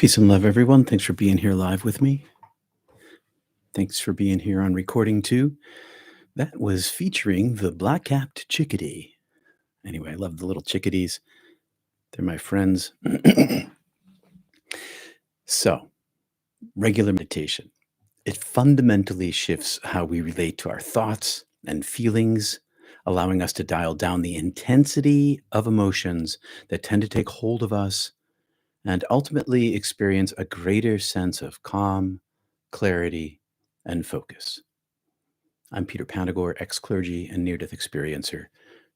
Peace and love, everyone. Thanks for being here live with me. Thanks for being here on recording too. That was featuring the black-capped chickadee. Anyway, I love the little chickadees. They're my friends. So, regular meditation. It fundamentally shifts how we relate to our thoughts and feelings, allowing us to dial down the intensity of emotions that tend to take hold of us and ultimately experience a greater sense of calm, clarity, and focus. I'm Peter Panagore, ex clergy and near death experiencer,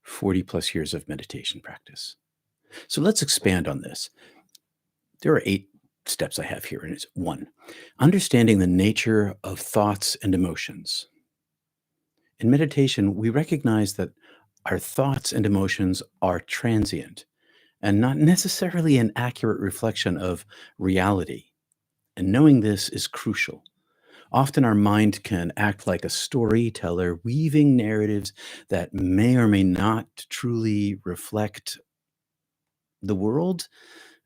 40 plus years of meditation practice. So let's expand on this. There are 8 steps I have here, and it's 1, understanding the nature of thoughts and emotions. In meditation, we recognize that our thoughts and emotions are transient and not necessarily an accurate reflection of reality. And knowing this is crucial. Often our mind can act like a storyteller, weaving narratives that may or may not truly reflect the world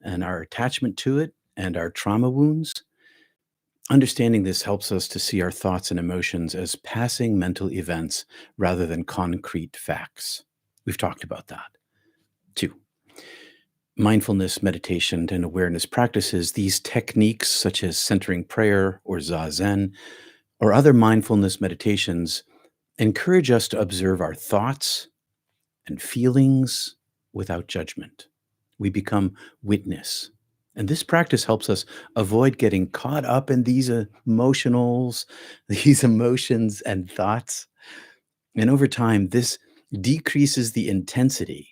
and our attachment to it and our trauma wounds. Understanding this helps us to see our thoughts and emotions as passing mental events rather than concrete facts. We've talked about that. 2, mindfulness, meditation, and awareness practices. These techniques, such as centering prayer or zazen, or other mindfulness meditations, encourage us to observe our thoughts and feelings without judgment. We become witness. And this practice helps us avoid getting caught up in these emotionals, these emotions and thoughts. And over time, this decreases the intensity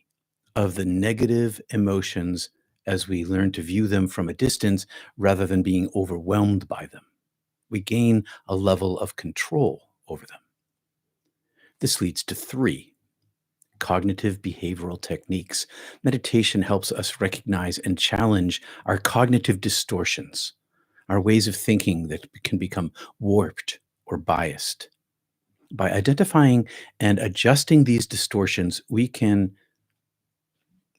of the negative emotions as we learn to view them from a distance rather than being overwhelmed by them. We gain a level of control over them. This leads to 3, cognitive behavioral techniques. Meditation helps us recognize and challenge our cognitive distortions, our ways of thinking that can become warped or biased. By identifying and adjusting these distortions, we can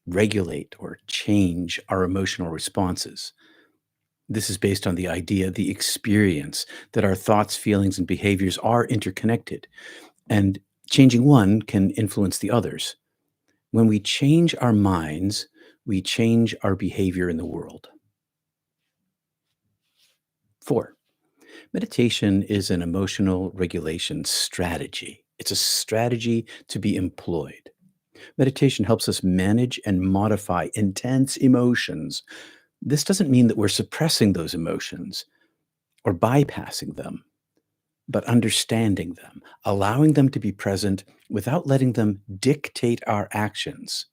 regulate or change our emotional responses. This is based on the idea, the experience that our thoughts, feelings, and behaviors are interconnected, and changing one can influence the others. When we change our minds, we change our behavior in the world. 4, meditation is an emotional regulation strategy. It's a strategy to be employed. Meditation helps us manage and modify intense emotions. This doesn't mean that we're suppressing those emotions or bypassing them, but understanding them, allowing them to be present without letting them dictate our actions,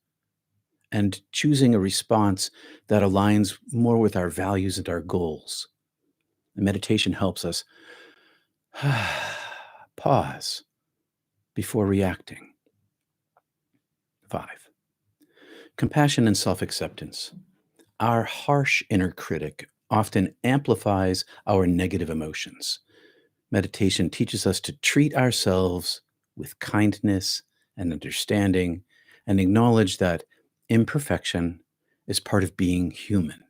and choosing a response that aligns more with our values and our goals. And meditation helps us pause before reacting. 5, compassion and self acceptance. Our harsh inner critic often amplifies our negative emotions. Meditation teaches us to treat ourselves with kindness and understanding and acknowledge that imperfection is part of being human,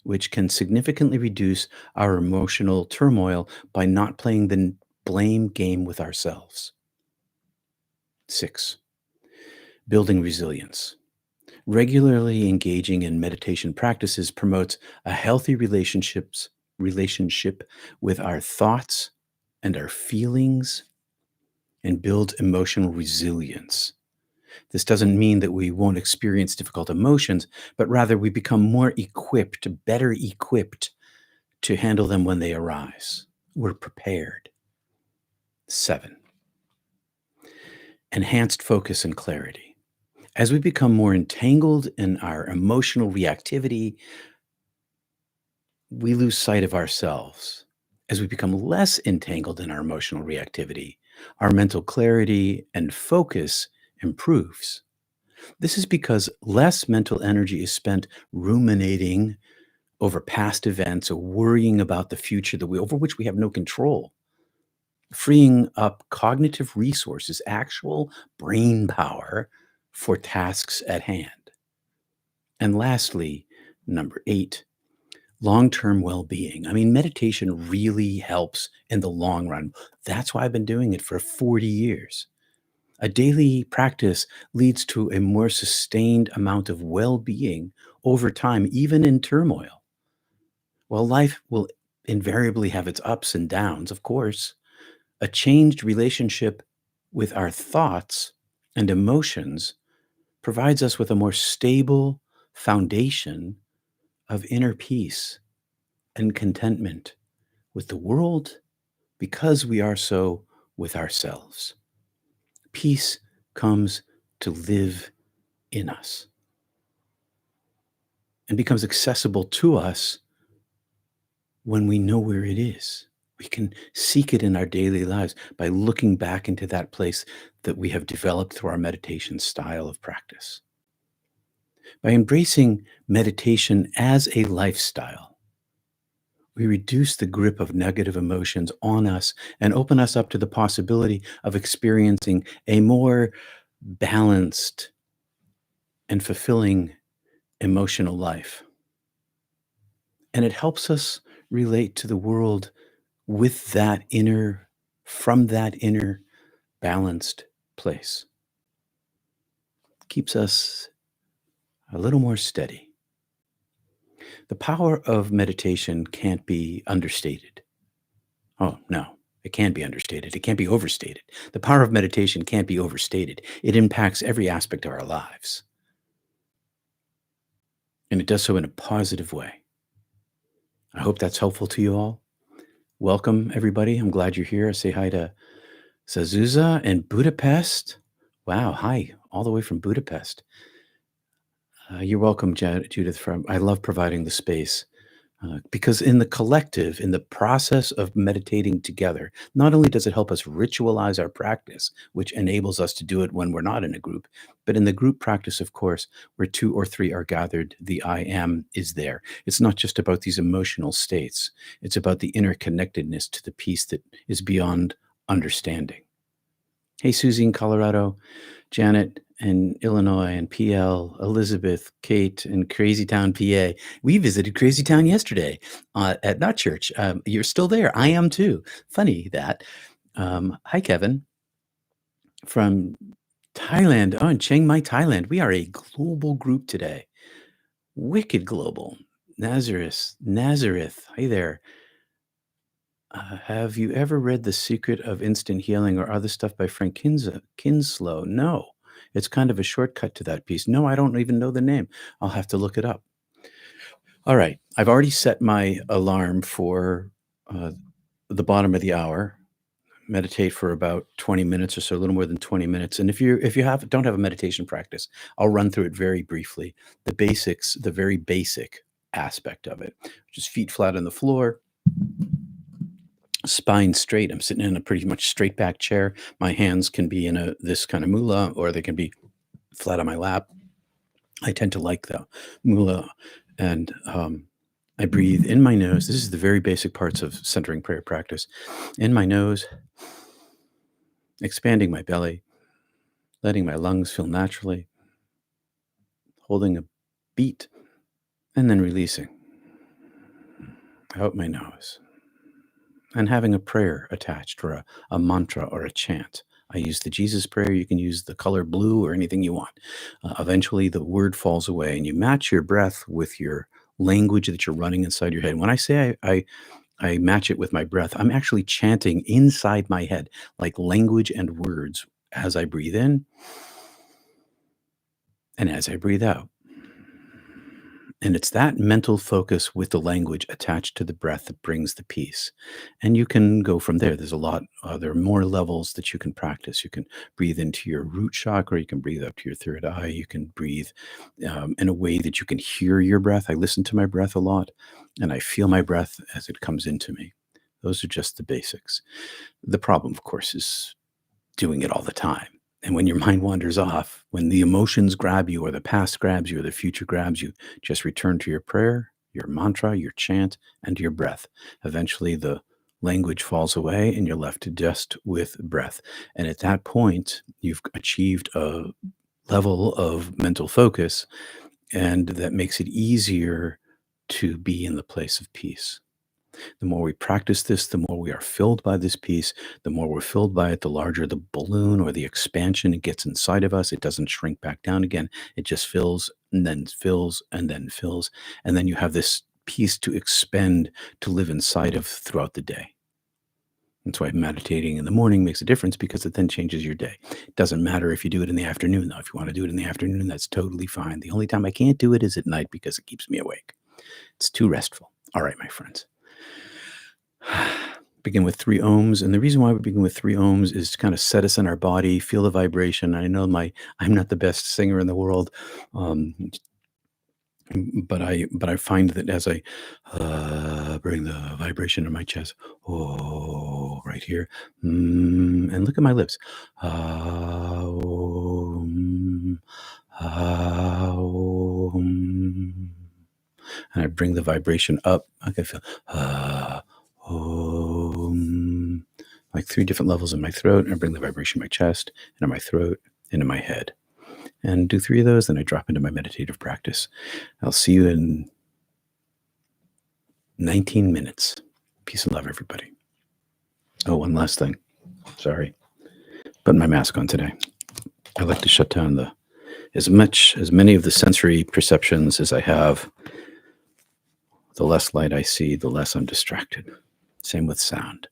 which can significantly reduce our emotional turmoil by not playing the blame game with ourselves. 6, building resilience. Regularly engaging in meditation practices promotes a healthy relationship with our thoughts and our feelings and builds emotional resilience. This doesn't mean that we won't experience difficult emotions, but rather we become more equipped, better equipped to handle them when they arise. We're prepared. 7, enhanced focus and clarity. As we become more entangled in our emotional reactivity, we lose sight of ourselves. As we become less entangled in our emotional reactivity, our mental clarity and focus improves. This is because less mental energy is spent ruminating over past events or worrying about the future over which we have no control, freeing up cognitive resources, actual brain power for tasks at hand. And lastly, number 8, long-term well-being. I mean, meditation really helps in the long run. That's why I've been doing it for 40 years. A daily practice leads to a more sustained amount of well-being over time, even in turmoil. While life will invariably have its ups and downs, of course, a changed relationship with our thoughts and emotions provides us with a more stable foundation of inner peace and contentment with the world because we are so with ourselves. Peace comes to live in us and becomes accessible to us when we know where it is. We can seek it in our daily lives by looking back into that place that we have developed through our meditation style of practice. By embracing meditation as a lifestyle, we reduce the grip of negative emotions on us and open us up to the possibility of experiencing a more balanced and fulfilling emotional life. And it helps us relate to the world with from that inner balanced place. Keeps us a little more steady. The power of meditation can't be understated. Oh, no, it can be understated. It can't be overstated. The power of meditation can't be overstated. It impacts every aspect of our lives, and it does so in a positive way. I hope that's helpful to you all. Welcome, everybody. I'm glad you're here. I say hi to Zazuza and Budapest. Wow, hi, all the way from Budapest. You're welcome, Judith. I love providing the space because in the collective, in the process of meditating together, not only does it help us ritualize our practice, which enables us to do it when we're not in a group, but in the group practice, of course, where two or three are gathered, the I am is there. It's not just about these emotional states, it's about the interconnectedness to the peace that is beyond understanding. Hey, Susie in Colorado. Janet in Illinois, and PL, Elizabeth, Kate in Crazy Town, PA. We visited Crazy Town yesterday at Nut Church. You're still there. I am too. Funny that. Hi, Kevin from Thailand. Oh, in Chiang Mai, Thailand. We are a global group today. Wicked global. Nazareth. Hey there. Have you ever read The Secret of Instant Healing or other stuff by Frank Kinslow? No. It's kind of a shortcut to that piece. No, I don't even know the name. I'll have to look it up. All right. I've already set my alarm for the bottom of the hour. Meditate for about 20 minutes or so, a little more than 20 minutes. And if you don't have a meditation practice, I'll run through it very briefly. The basics, the very basic aspect of it. Just feet flat on the floor, spine straight. I'm sitting in a pretty much straight back chair. My hands can be in this kind of mula, or they can be flat on my lap. I tend to like the mula, and I breathe in my nose. This is the very basic parts of centering prayer practice. In my nose, expanding my belly, letting my lungs fill naturally, holding a beat, and then releasing out my nose. And having a prayer attached, or a mantra or a chant. I use the Jesus prayer. You can use the color blue or anything you want. Eventually, the word falls away, and you match your breath with your language that you're running inside your head. When I say I match it with my breath, I'm actually chanting inside my head, like language and words as I breathe in and as I breathe out. And it's that mental focus with the language attached to the breath that brings the peace. And you can go from there. There are more levels that you can practice. You can breathe into your root chakra. You can breathe up to your third eye. You can breathe in a way that you can hear your breath. I listen to my breath a lot, and I feel my breath as it comes into me. Those are just the basics. The problem, of course, is doing it all the time. And when your mind wanders off, when the emotions grab you, or the past grabs you, or the future grabs you, just return to your prayer, your mantra, your chant, and your breath. Eventually, the language falls away and you're left just with breath. And at that point, you've achieved a level of mental focus, and that makes it easier to be in the place of peace. The more we practice this, the more we are filled by this peace. The more we're filled by it, the larger the balloon or the expansion it gets inside of us. It doesn't shrink back down again. It just fills and then fills and then fills. And then you have this peace to expend, to live inside of throughout the day. That's why meditating in the morning makes a difference, because it then changes your day. It doesn't matter if you do it in the afternoon, though. If you want to do it in the afternoon, that's totally fine. The only time I can't do it is at night because it keeps me awake. It's too restful. All right, my friends. Begin with 3 ohms. And the reason why we begin with 3 ohms is to kind of set us in our body, feel the vibration. I know I'm not the best singer in the world. Um, but I find that as I bring the vibration in my chest, oh, right here, and look at my lips, oh, oh, and I bring the vibration up. I can feel oh, like 3 different levels in my throat. And I bring the vibration in my chest, and in my throat, and in my head. And do 3 of those, then I drop into my meditative practice. I'll see you in 19 minutes. Peace and love, everybody. Oh, one last thing. Sorry. Putting my mask on today. I like to shut down as many of the sensory perceptions as I have. The less light I see, the less I'm distracted. Same with sound.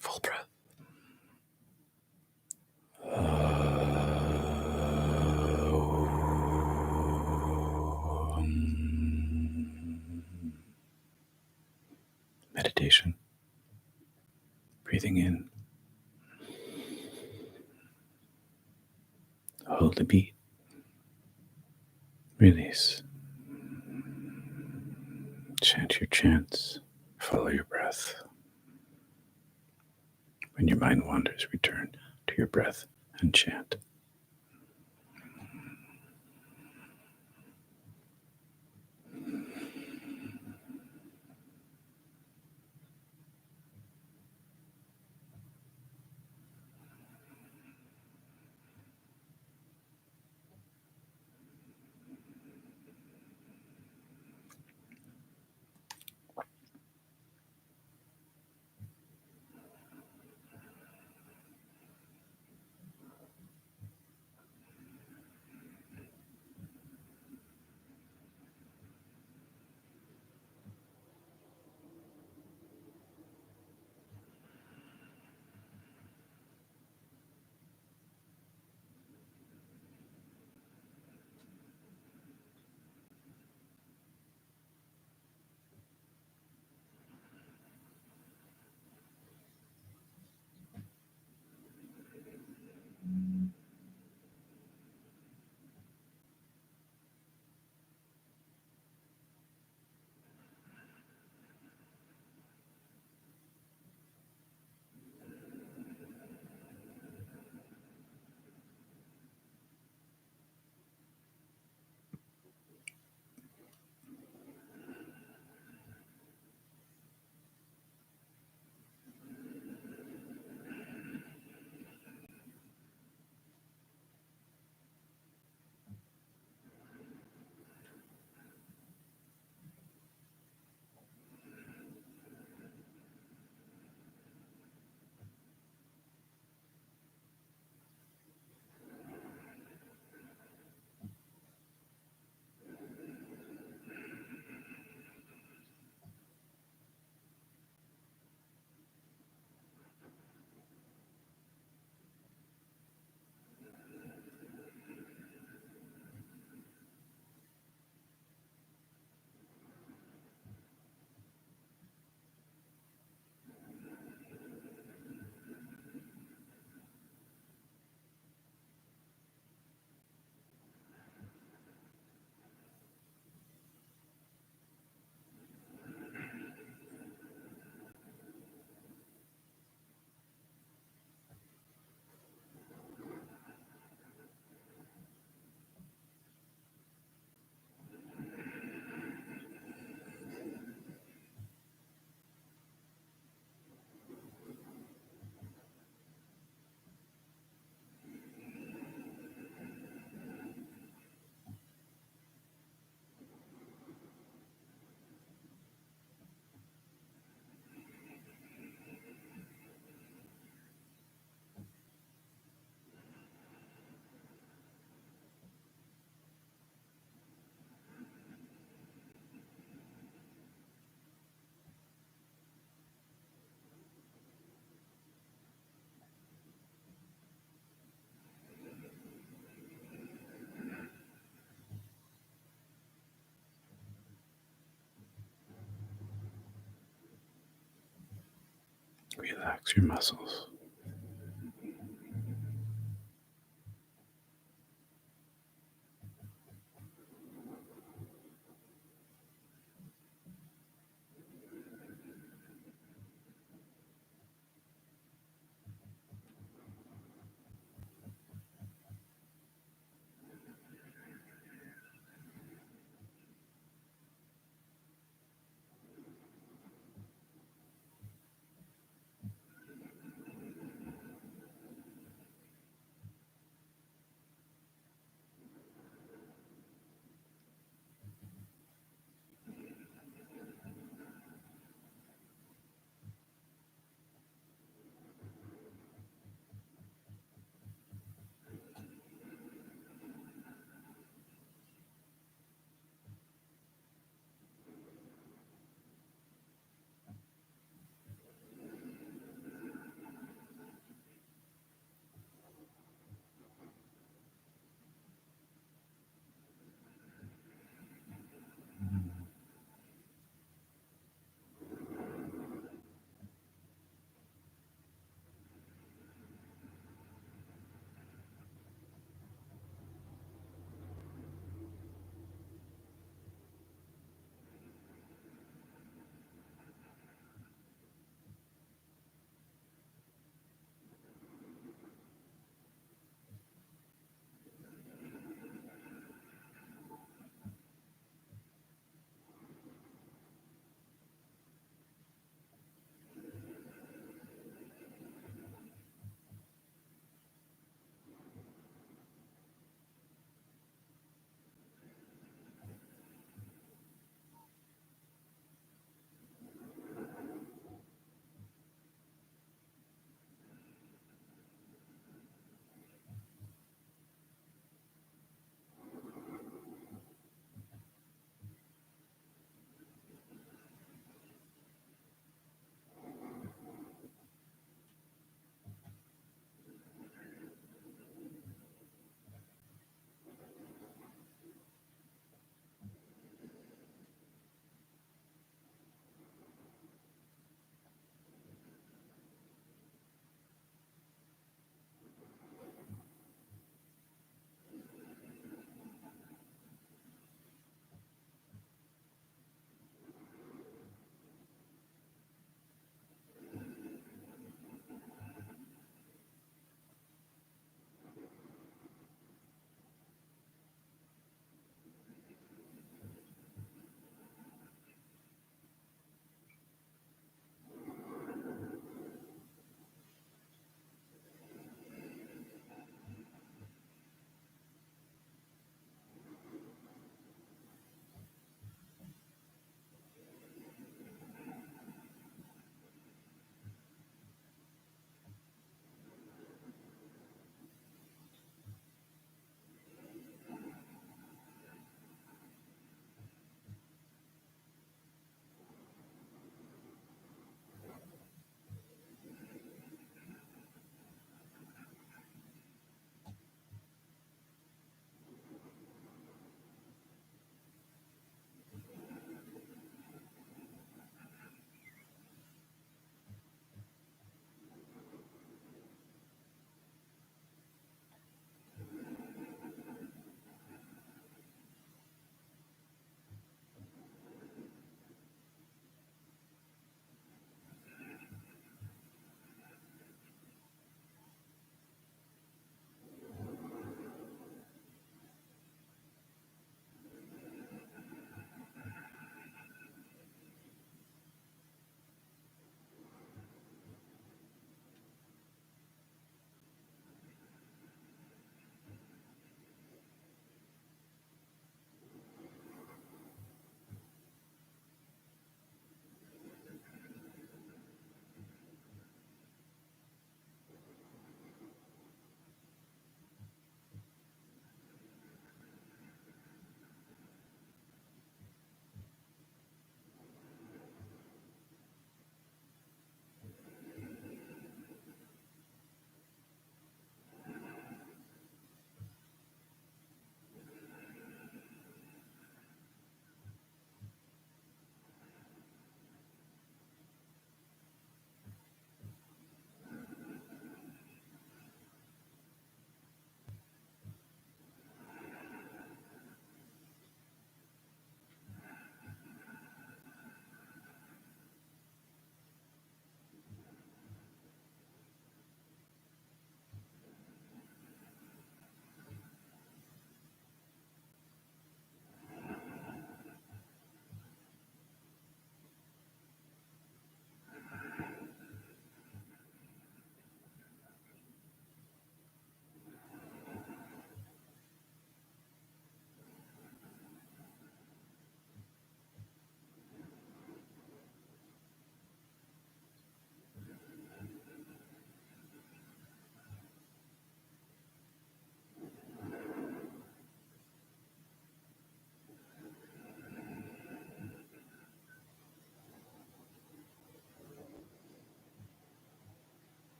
Full breath. Meditation. Breathing in. Hold the beat. Release. Chant your chants. Follow your breath. When your mind wanders, return to your breath and chant. Relax your muscles.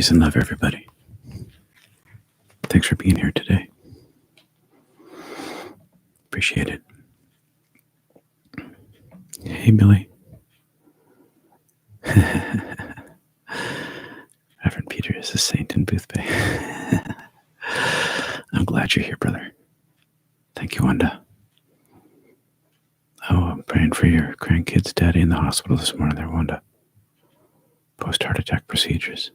Peace and love, everybody. Thanks for being here today. Appreciate it. Hey, Billy. Reverend Peter is a saint in Boothbay. I'm glad you're here, brother. Thank you, Wanda. Oh, I'm praying for your grandkid's daddy in the hospital this morning there, Wanda. Post-heart attack procedures.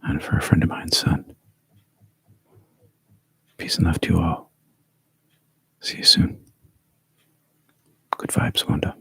And for a friend of mine's son. Peace and love to you all. See you soon. Good vibes, Wanda.